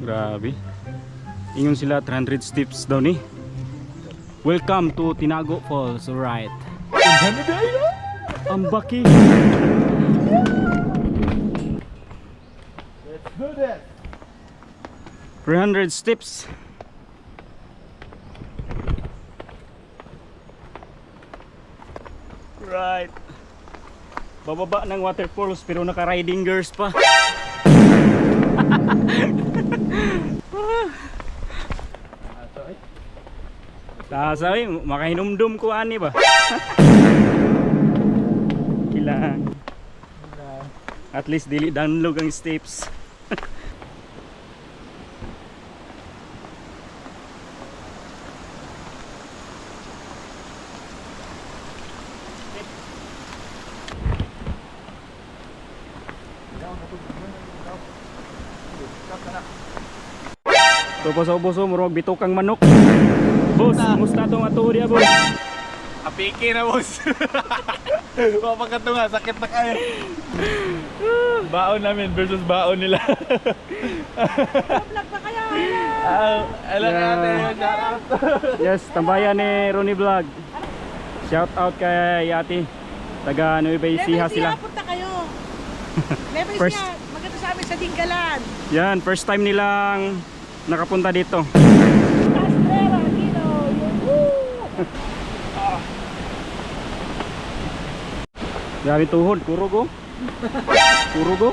Grabe. Ingon sila 300 steps daw ni. Welcome to Tinago Falls, right? Ang baki. Let's do this. 300 steps. Right. Bababa ng waterfalls pero naka-riding gears pa. Sasabi, makahinumdum ko ani ba? Kailangan. At least dili download ang steps. Tubo-subo murag bitukang manok. Boss, musta tong aturya, boss? Apiki na, boss. Mapagkatunga, sakit na kayo. Baon namin versus baon nila. Vlog pa kayo! Alam natin yun, shout out. Yes, tambayan ni Ronnie Vlog. Shout out kay Yati. Taga Nueva Ecija sila. Punta kayo. Nueva First- Ecija, maganda sa amin sa Dinggalan. Yan, first time nilang nakapunta dito. Castrera, Gino, yun. Grabe tuhod, kurugo. Kurugo.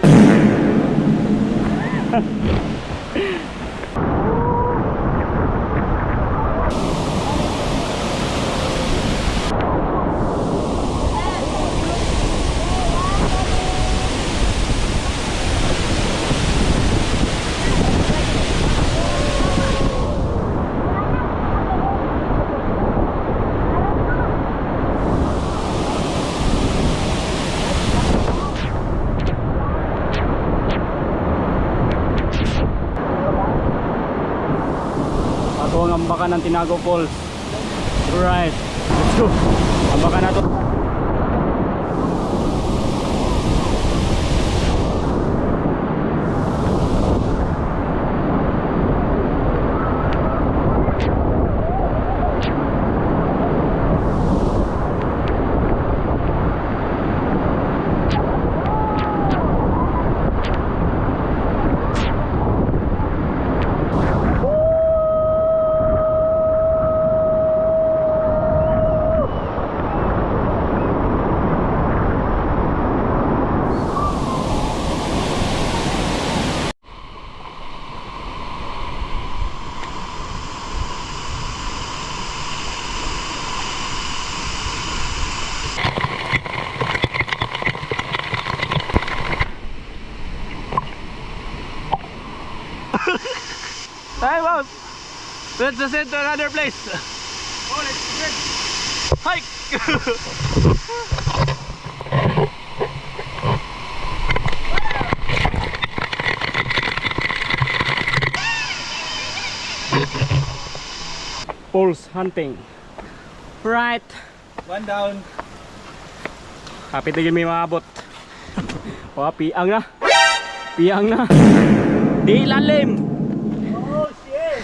Ito ang ambakan ng Tinago Falls. Alright, let's go. Ambakan na to. Hey, boss. Let's ascend to another place. Oh, let's go. Hike. Falls hunting. Right. One down. Kapit na yun may maabot. O, piang na. Piang na. Di lalim. Oh, shit.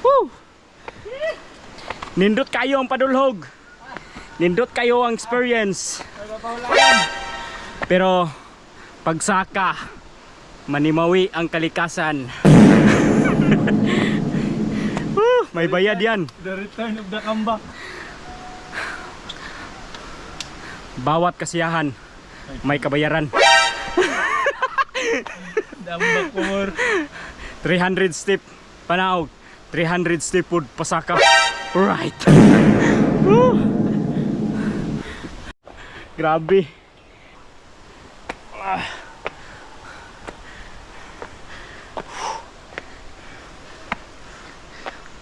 Woo! Nindot kayo ang padulhog. Nindot kayo ang experience. Pero pagsaka, manimawi ang kalikasan. Woo! May bayad yan. The return of the comeback. Bawat kasiyahan, may kabayaran. Dambak kumur. 300 step panaog, 300 step food pasaka. Right. Woo! Grabe.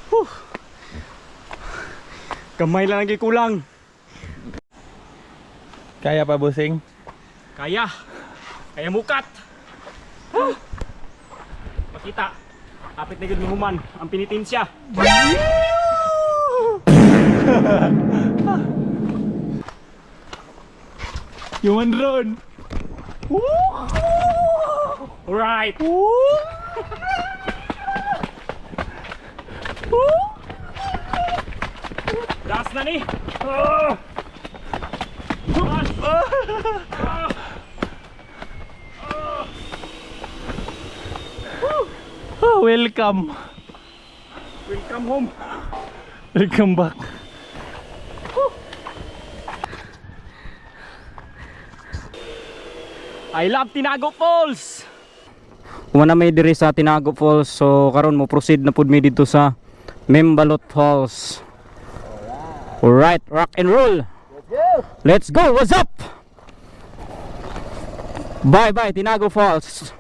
Whew. Kamay lang lagi kulang. Kaya pa, bossing? Kaya. Kaya mukat. Whew. Makita. Kapit na gud human ang pinitensya. Human drone. Alright. na ni. Oh, welcome. Welcome home. Welcome back. I love Tinago Falls. Una may diri sa Tinago Falls, so karon mo proceed na pud mi dito sa Membalot Falls. Alright, rock and roll. Let's go. What's up? Bye bye Tinago Falls.